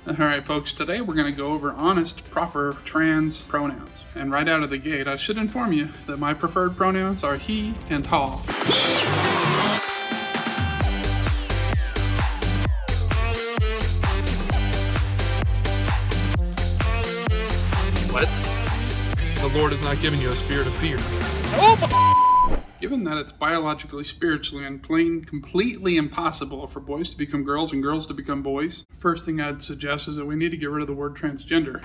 Alright folks, today we're going to go over honest, proper trans pronouns. And right out of the gate, I should inform you that my preferred pronouns are he and haw. What? The Lord has not given you a spirit of fear. Given that it's biologically, spiritually, and plain completely impossible for boys to become girls and girls to become boys, first thing I'd suggest is that we need to get rid of the word transgender.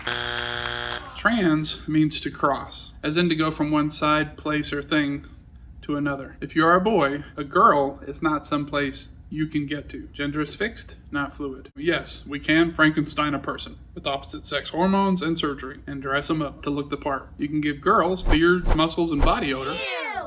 Trans means to cross, as in to go from one side, place, or thing to another. If you are a boy, a girl is not someplace you can get to. Gender is fixed, not fluid. Yes, we can Frankenstein a person with opposite sex hormones and surgery and dress them up to look the part. You can give girls beards, muscles, and body odor.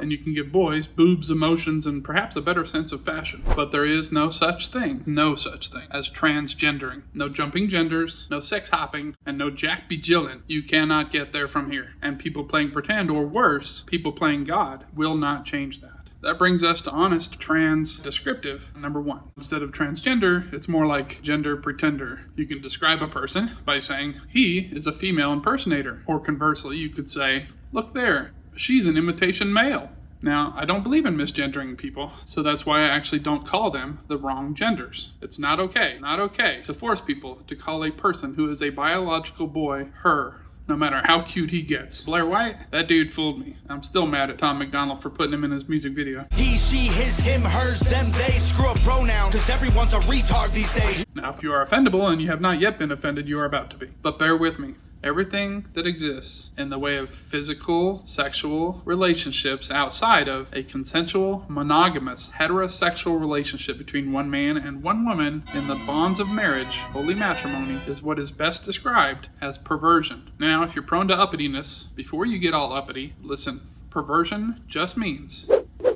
And you can give boys boobs, emotions, and perhaps a better sense of fashion. But there is no such thing as transgendering. No jumping genders, no sex hopping, and no jack be jillin'. You cannot get there from here. And people playing pretend, or worse, people playing God, will not change that. That brings us to honest trans descriptive, number 1. Instead of transgender, it's more like gender pretender. You can describe a person by saying, he is a female impersonator. Or conversely, you could say, look there, she's an imitation male. Now, I don't believe in misgendering people, so that's why I actually don't call them the wrong genders. It's not okay to force people to call a person who is a biological boy her, no matter how cute he gets. Blair White, that dude fooled me. I'm still mad at Tom McDonald for putting him in his music video. He, she, his, him, hers, them, they, screw a pronoun, cause everyone's a retard these days. Now, if you are offendable and you have not yet been offended, you are about to be. But bear with me. Everything that exists in the way of physical, sexual relationships outside of a consensual, monogamous, heterosexual relationship between one man and one woman in the bonds of marriage, holy matrimony, is what is best described as perversion. Now, if you're prone to uppityness, before you get all uppity, listen. Perversion just means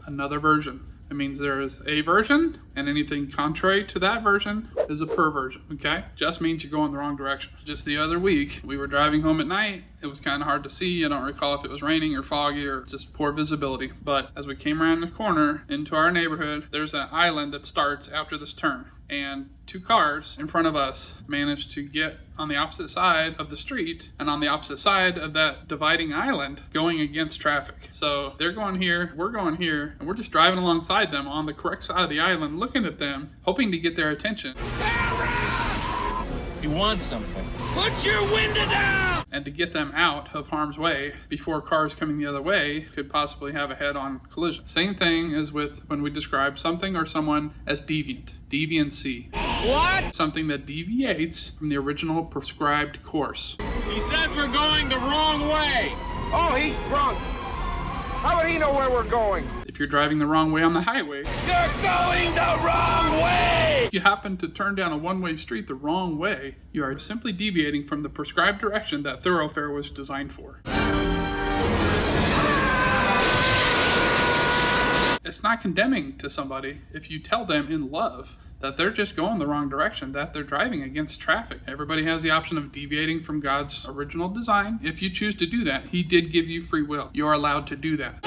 another version. It means there is a version, and anything contrary to that version is a perversion, okay? Just means you're going the wrong direction. Just the other week, we were driving home at night. It was kind of hard to see. I don't recall if it was raining or foggy or just poor visibility. But as we came around the corner into our neighborhood, there's an island that starts after this turn. And 2 cars in front of us managed to get on the opposite side of the street and on the opposite side of that dividing island going against traffic. So they're going here, we're going here, and we're just driving alongside them on the correct side of the island, looking at them, hoping to get their attention. You want something? Put your window down! And to get them out of harm's way before cars coming the other way could possibly have a head-on collision. Same thing as with when we describe something or someone as deviant. Deviancy. What? Something that deviates from the original prescribed course. He says we're going the wrong way. Oh, he's drunk. How would he know where we're going? If you're driving the wrong way on the highway, You're going the wrong way! you happen to turn down a one-way street the wrong way, you are simply deviating from the prescribed direction that thoroughfare was designed for. It's not condemning to somebody if you tell them in love that they're just going the wrong direction, that they're driving against traffic. Everybody has the option of deviating from God's original design. If you choose to do that, He did give you free will. You're allowed to do that.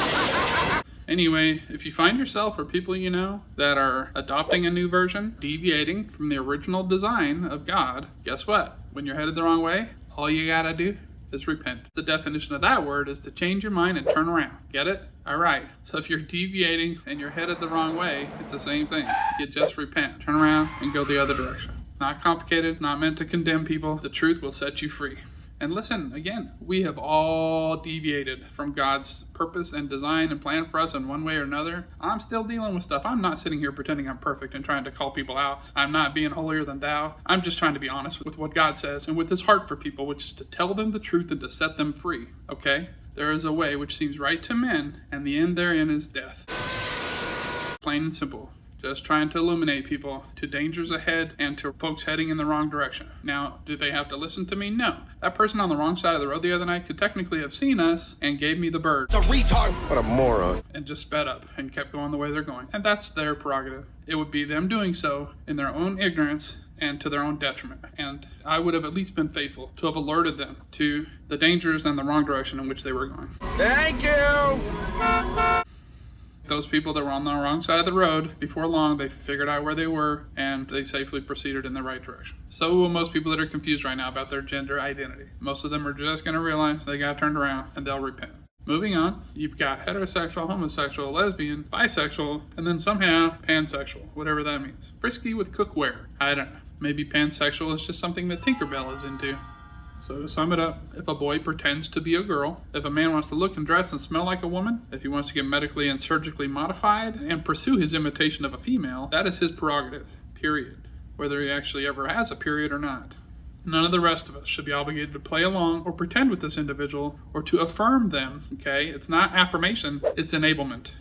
Anyway, if you find yourself or people you know that are adopting a new version, deviating from the original design of God, guess what? When you're headed the wrong way, all you gotta do is repent. The definition of that word is to change your mind and turn around. Get it? Alright. So if you're deviating and you're headed the wrong way, it's the same thing. You just repent. Turn around and go the other direction. It's not complicated. It's not meant to condemn people. The truth will set you free. And listen, again, we have all deviated from God's purpose and design and plan for us in one way or another. I'm still dealing with stuff. I'm not sitting here pretending I'm perfect and trying to call people out. I'm not being holier than thou. I'm just trying to be honest with what God says and with His heart for people, which is to tell them the truth and to set them free, okay? There is a way which seems right to men, and the end therein is death. Plain and simple. Just trying to illuminate people to dangers ahead and to folks heading in the wrong direction. Now, do they have to listen to me? No. That person on the wrong side of the road the other night could technically have seen us and gave me the bird. It's a retard. What a moron. And just sped up and kept going the way they're going. And that's their prerogative. It would be them doing so in their own ignorance and to their own detriment. And I would have at least been faithful to have alerted them to the dangers and the wrong direction in which they were going. Thank you. Those people that were on the wrong side of the road, before long, they figured out where they were and they safely proceeded in the right direction. So will most people that are confused right now about their gender identity. Most of them are just going to realize they got turned around and they'll repent. Moving on, you've got heterosexual, homosexual, lesbian, bisexual, and then somehow pansexual, whatever that means. Frisky with cookware. I don't know. Maybe pansexual is just something that Tinkerbell is into. So to sum it up, if a boy pretends to be a girl, if a man wants to look and dress and smell like a woman, if he wants to get medically and surgically modified and pursue his imitation of a female, that is his prerogative, period. Whether he actually ever has a period or not. None of the rest of us should be obligated to play along or pretend with this individual or to affirm them, okay? It's not affirmation, it's enablement.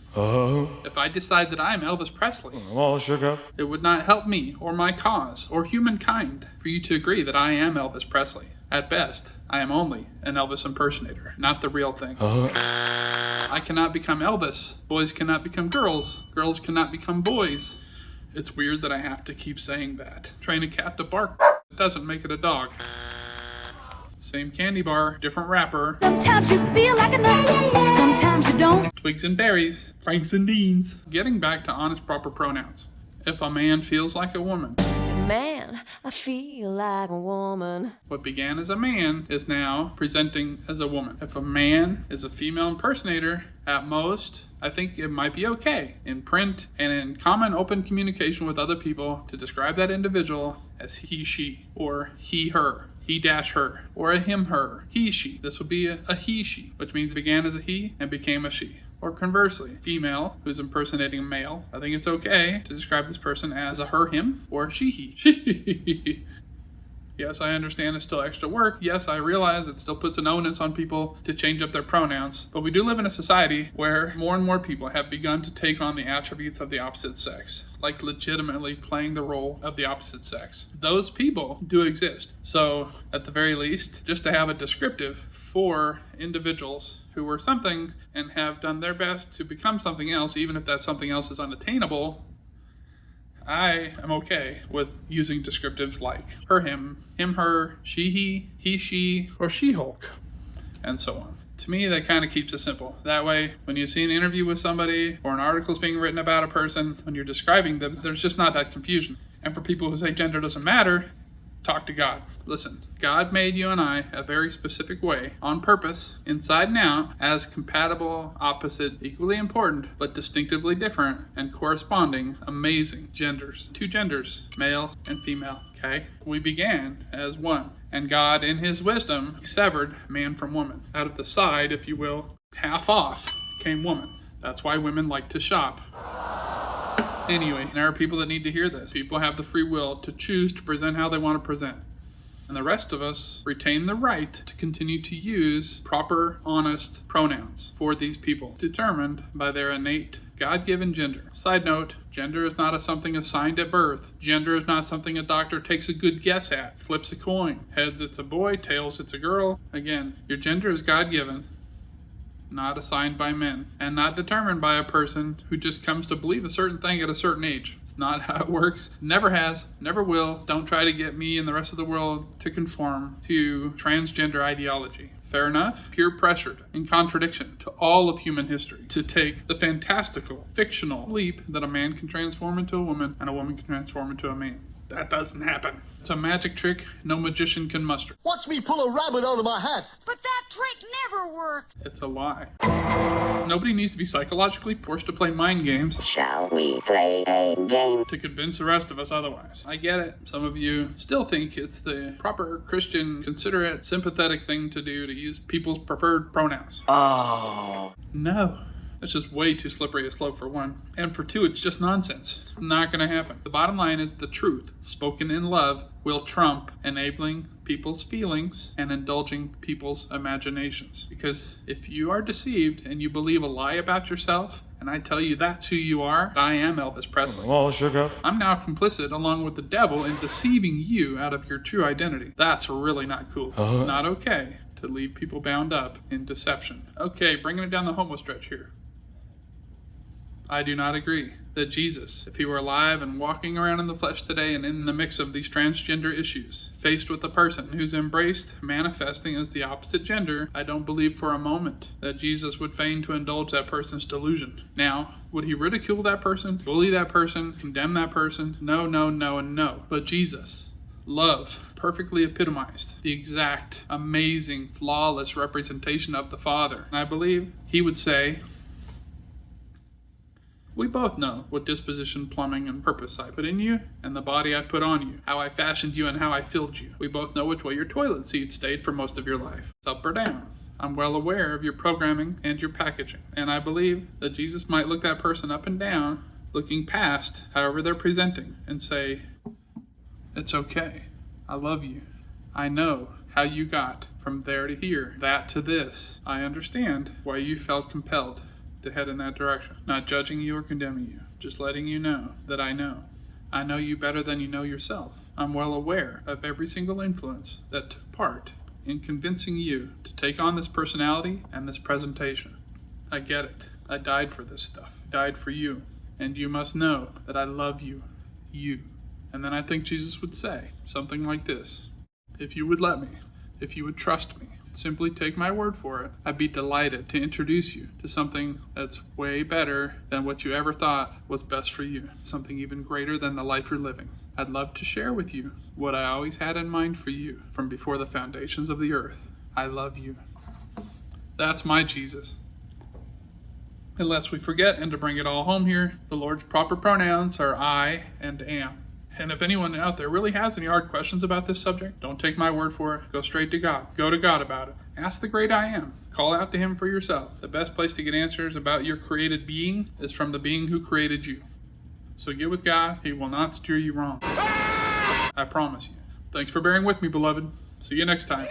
If I decide that I'm Elvis Presley, I'm all shook up. it would not help me or my cause or humankind for you to agree that I am Elvis Presley. At best, I am only an Elvis impersonator, not the real thing. I cannot become Elvis. Boys cannot become girls. Girls cannot become boys. It's weird that I have to keep saying that. Train a cat to bark doesn't make it a dog. Same candy bar, different wrapper. Sometimes you feel like a nut, sometimes you don't. Twigs and berries, Franks and Deans. Getting back to honest, proper pronouns. If a man feels like a woman. Man, I feel like a woman. What began as a man is now presenting as a woman. If a man is a female impersonator, at most, I think it might be okay in print and in common open communication with other people to describe that individual as he, she, or he, her. He dash her, or a him, her, he, she. This would be a he, she, which means it began as a he and became a she. Or conversely, female who's impersonating a male, I think it's okay to describe this person as a her, him, or she, he. Yes, I understand it's still extra work. Yes, I realize it still puts an onus on people to change up their pronouns. But we do live in a society where more and more people have begun to take on the attributes of the opposite sex, like legitimately playing the role of the opposite sex. Those people do exist. So, at the very least, just to have a descriptive for individuals who were something and have done their best to become something else, even if that something else is unattainable, I am okay with using descriptives like her, him, her, she, he, she, or she-Hulk, and so on. To me, that kind of keeps it simple. That way, when you see an interview with somebody or an article is being written about a person, when you're describing them, there's just not that confusion. And for people who say gender doesn't matter, talk to God. Listen, God made you and I a very specific way, on purpose, inside and out, as compatible, opposite, equally important, but distinctively different and corresponding, amazing genders. Two genders, male and female, okay? We began as one, and God, in his wisdom, severed man from woman. Out of the side, if you will, half off, came woman. That's why women like to shop. Anyway, there are people that need to hear this. People have the free will to choose to present how they want to present. And the rest of us retain the right to continue to use proper, honest pronouns for these people, determined by their innate God-given gender. Side note, gender is not something assigned at birth. Gender is not something a doctor takes a good guess at, flips a coin. Heads, it's a boy. Tails, it's a girl. Again, your gender is God-given, not assigned by men, and not determined by a person who just comes to believe a certain thing at a certain age. It's not how it works. Never has, never will. Don't try to get me and the rest of the world to conform to transgender ideology. Fair enough? Peer pressured, in contradiction to all of human history, to take the fantastical, fictional leap that a man can transform into a woman and a woman can transform into a man. That doesn't happen. It's a magic trick no magician can muster. Watch me pull a rabbit out of my hat. But that trick never worked. It's a lie. Nobody needs to be psychologically forced to play mind games. Shall we play a game? To convince the rest of us otherwise. I get it. Some of you still think it's the proper Christian, considerate, sympathetic thing to do to use people's preferred pronouns. Oh. No. It's just way too slippery a slope for one. And for two, it's just nonsense. It's not going to happen. The bottom line is the truth, spoken in love, will trump enabling people's feelings and indulging people's imaginations. Because if you are deceived and you believe a lie about yourself, and I tell you that's who you are, I am Elvis Presley. I'm all shook up. I'm now complicit along with the devil in deceiving you out of your true identity. That's really not cool. Not okay to leave people bound up in deception. Okay, bringing it down the homo stretch here. I do not agree that Jesus, if he were alive and walking around in the flesh today and in the mix of these transgender issues, faced with a person who's embraced manifesting as the opposite gender, I don't believe for a moment that Jesus would feign to indulge that person's delusion. Now, Would he ridicule that person, bully that person, condemn that person? No, no, no, and no. But Jesus, love, perfectly epitomized, the exact, amazing, flawless representation of the Father. And I believe he would say, we both know what disposition, plumbing, and purpose I put in you, and the body I put on you, how I fashioned you and how I filled you. We both know which way your toilet seat stayed for most of your life, up or down. I'm well aware of your programming and your packaging, and I believe that Jesus might look that person up and down, looking past however they're presenting, and say, it's okay. I love you. I know how you got from there to here, that to this. I understand why you felt compelled to head in that direction. Not judging you or condemning you, just letting you know that I know. I know you better than you know yourself. I'm well aware of every single influence that took part in convincing you to take on this personality and this presentation. I get it. I died for this stuff. I died for you. And you must know that I love you. You. And then I think Jesus would say something like this. If you would let me, if you would trust me, simply take my word for it, I'd be delighted to introduce you to something that's way better than what you ever thought was best for you. Something even greater than the life you're living. I'd love to share with you what I always had in mind for you from before the foundations of the earth. I love you. That's my Jesus. Unless we forget, and to bring it all home here, the Lord's proper pronouns are I and am. And if anyone out there really has any hard questions about this subject, don't take my word for it. Go straight to God. Go to God about it. Ask the great I am. Call out to him for yourself. The best place to get answers about your created being is from the being who created you. So get with God. He will not steer you wrong. I promise you. Thanks for bearing with me, beloved. See you next time.